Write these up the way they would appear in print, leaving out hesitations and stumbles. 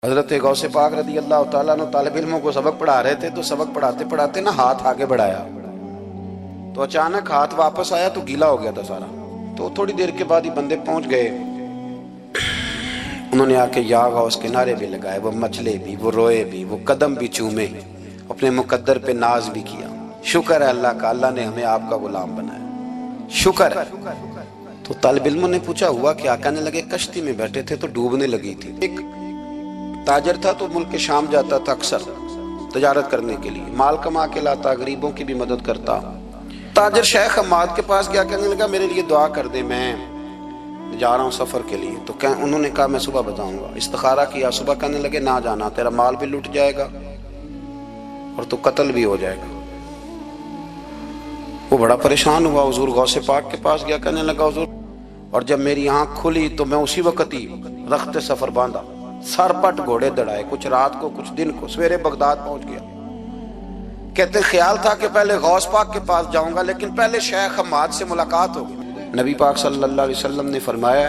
حضرت غوث پاک رضی اللہ تعالیٰ عنہ طالب علموں کو سبق پڑھا رہے تھے تو سبق پڑھاتے پڑھاتے نا ہاتھ آگے بڑھایا تو اچانک ہاتھ واپس آیا تو گیلا ہو گیا تھا سارا. تو تھوڑی دیر کے بعد ہی بندے پہنچ گئے. انہوں نے آ کے یا غوث کے نعرے بھی لگائے، وہ مچلے بھی، وہ روئے بھی، وہ قدم بھی چومے، اپنے مقدر پہ ناز بھی کیا. شکر ہے اللہ کا، اللہ نے ہمیں آپ کا غلام بنایا، شکر ہے. تو طالب علموں نے پوچھا ہوا کیا؟ کہنے لگے کشتی میں بیٹھے تھے تو ڈوبنے لگی تھی. ایک تاجر تھا تو ملک شام جاتا تھا اکثر تجارت کرنے کے لیے، مال کما کے لاتا، غریبوں کی بھی مدد کرتا. تاجر شیخ حماد کے پاس گیا، کہنے لگا میرے لیے دعا کر دے، میں جا رہا ہوں سفر کے لیے. تو انہوں نے کہا میں صبح بتاؤں گا. استخارہ کیا صبح، کہنے لگے نہ جانا، تیرا مال بھی لٹ جائے گا اور تو قتل بھی ہو جائے گا. وہ بڑا پریشان ہوا، حضور غوث پاک کے پاس گیا، کہنے لگا حضور، اور جب میری آنکھ کھلی تو میں اسی وقت ہی رخت سفر باندھا، سر پٹ گھوڑے دڑائے، کچھ رات کو کچھ دن کو، سویرے بغداد پہنچ گیا. کہتے خیال تھا کہ پہلے غوث پاک کے پاس جاؤں گا، لیکن پہلے شیخ حماد سے ملاقات ہوگی. نبی پاک صلی اللہ علیہ وسلم نے فرمایا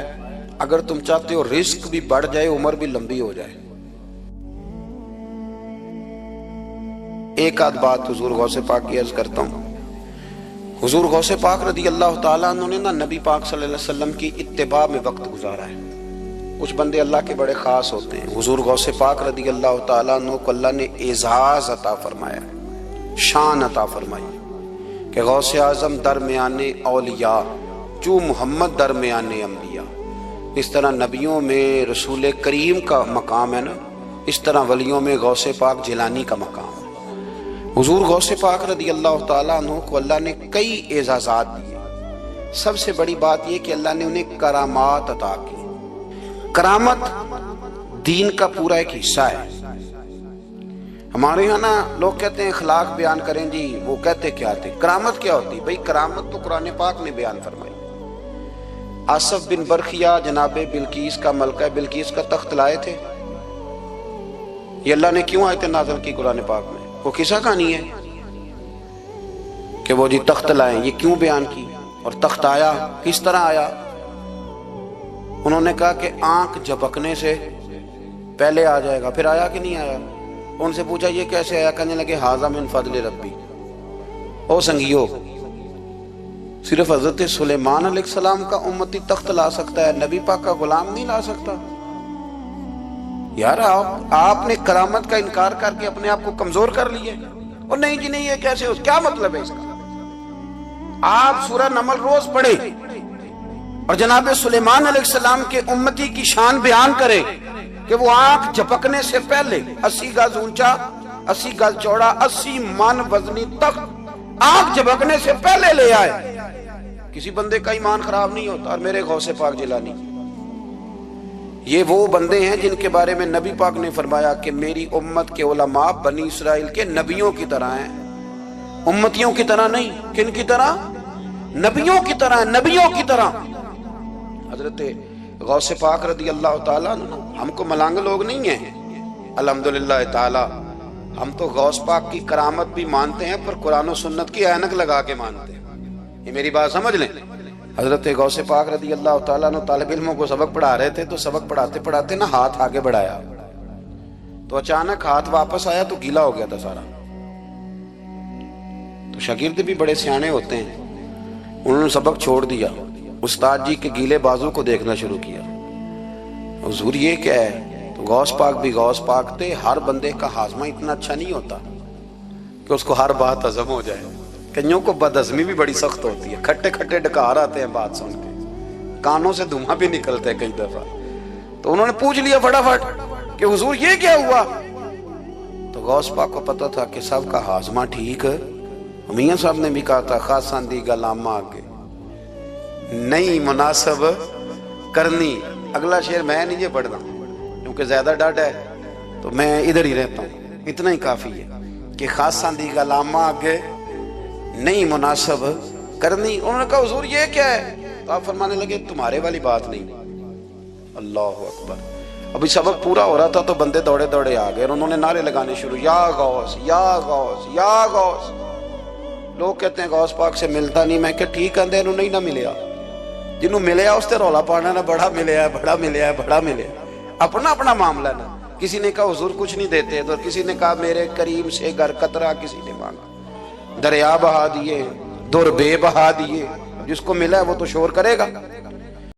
اگر تم چاہتے ہو رزق بھی بڑھ جائے، عمر بھی لمبی ہو جائے، ایک آدھ بات حضور غوث پاک کی عرض کرتا ہوں. حضور غوث پاک رضی اللہ تعالیٰ عنہ نے نا نبی پاک صلی اللہ علیہ وسلم کی اتباع میں وقت گزارا ہے. کچھ بندے اللہ کے بڑے خاص ہوتے ہیں. حضور غوث پاک رضی اللہ تعالیٰ عنہ کو اللہ نے اعزاز عطا فرمایا، شان عطا فرمائی کہ غوث اعظم درمیان اولیاء، جو محمد درمیان انبیاء. اس طرح نبیوں میں رسول کریم کا مقام ہے نا، اس طرح ولیوں میں غوث پاک جیلانی کا مقام ہے. حضور غوث پاک رضی اللہ تعالیٰ عنہ کو اللہ نے کئی اعزازات دیے. سب سے بڑی بات یہ کہ اللہ نے انہیں کرامات عطا کی. کرامت دین کا پورا ایک حصہ ہے. ہمارے یہاں نا لوگ کہتے ہیں اخلاق بیان کریں جی، وہ کہتے کیا تھے؟ کرامت کیا ہوتی؟ بھئی کرامت تو قرآن پاک نے بیان فرمائی. آصف بن برخیہ جناب بلقیس کا، ملکہ بلقیس کا تخت لائے تھے. یہ اللہ نے کیوں آیت نازل کی قرآن پاک میں؟ وہ قصہ کہانی ہے کہ وہ جی تخت لائیں، یہ کیوں بیان کی؟ اور تخت آیا کس طرح آیا؟ انہوں نے کہا کہ آنکھ جھپکنے سے پہلے آ جائے گا. پھر آیا کہ نہیں آیا؟ ان سے پوچھا یہ کیسے آیا؟ کہنے لگے ھذا من فضل ربی. او سنگیو، صرف حضرت سلیمان علیہ السلام کا امتی تخت لا سکتا ہے، نبی پاک کا غلام نہیں لا سکتا. یار آپ نے کرامت کا انکار کر کے اپنے آپ کو کمزور کر لیے. اور نہیں جی نہیں، یہ کیسے ہو؟ کیا مطلب ہے اس کا؟ آپ سورہ نمل روز پڑھے اور جناب سلیمان علیہ السلام کے امتی کی شان بیان کرے کہ وہ آنکھ جھپکنے سے پہلے 80 گز اونچا، 80 گز چوڑا، 80 من وزنی تخت آنکھ جھپکنے سے پہلے لے آئے. کسی بندے کا ایمان خراب نہیں ہوتا. اور میرے غوث پاک جیلانی، یہ وہ بندے ہیں جن کے بارے میں نبی پاک نے فرمایا کہ میری امت کے علماء بنی اسرائیل کے نبیوں کی طرح ہیں، امتیوں کی طرح نہیں. کن کی طرح؟ نبیوں کی طرح، نبیوں کی طرح. حضرت غوث پاک رضی اللہ تعالیٰ عنہ ہم کو ملانگ لوگ نہیں ہیں الحمدللہ تعالیٰ. ہم تو غوث پاک کی کرامت بھی مانتے ہیں، پر قرآن و سنت کی اینک لگا کے مانتے ہیں. یہ میری بات سمجھ لیں. حضرت غوث پاک رضی اللہ تعالیٰ عنہ طالب علموں کو سبق پڑھا رہے تھے تو سبق پڑھاتے پڑھاتے نا ہاتھ آگے بڑھایا تو اچانک ہاتھ واپس آیا تو گیلا ہو گیا تھا سارا. تو شاگرد بھی بڑے سیانے ہوتے ہیں، انہوں نے سبق چھوڑ دیا، استاد جی کے گیلے بازو کو دیکھنا شروع کیا. حضور یہ کیا ہے؟ تو غوث پاک بھی غوث پاک تھے. ہر بندے کا ہاضمہ اتنا اچھا نہیں ہوتا کہ اس کو ہر بات ہضم ہو جائے. کئیوں کو بد ہضمی بھی بڑی سخت ہوتی ہے، کھٹے کھٹے ڈکار آتے ہیں بات سن کے، کانوں سے دھواں بھی نکلتے ہیں کئی دفعہ. تو انہوں نے پوچھ لیا فٹافٹ کہ حضور یہ کیا ہوا؟ تو غوث پاک کو پتا تھا کہ سب کا ہاضمہ ٹھیک ہے. میاں صاحب نے بھی کہا تھا خاصاندی کا لامہ آگے نہیں مناسب کرنی. اگلا شعر میں نہیں یہ پڑھنا کیونکہ زیادہ ڈاٹ ہے تو میں ادھر ہی رہتا ہوں. اتنا ہی کافی ہے کہ خاصاندی کا لامہ آگے نہیں مناسب کرنی. انہوں نے کہا حضور یہ کیا ہے؟ تو آپ فرمانے لگے تمہارے والی بات نہیں. اللہ اکبر. ابھی سبق پورا ہو رہا تھا تو بندے دوڑے دوڑے آ گئے اور انہوں نے نعرے لگانے شروع، یا غوث یا غوث یا غوث. لوگ کہتے ہیں غوث پاک سے ملتا نہیں. میں کہ ٹھیک ہے، انہوں نہیں نہ ملیا. جنہوں ملیا اس تے رولا پانا نہ بڑا ملیا ہے، بڑا ملیا ہے، بڑا ملیا. اپنا اپنا معاملہ نا کسی نے کہا حضور کچھ نہیں دیتے، تو کسی نے کہا میرے کریم سے گر قطرہ کسی نے مانگا، دریا بہا دیے، در بے بہا دیے، جس کو ملا ہے وہ تو شور کرے گا۔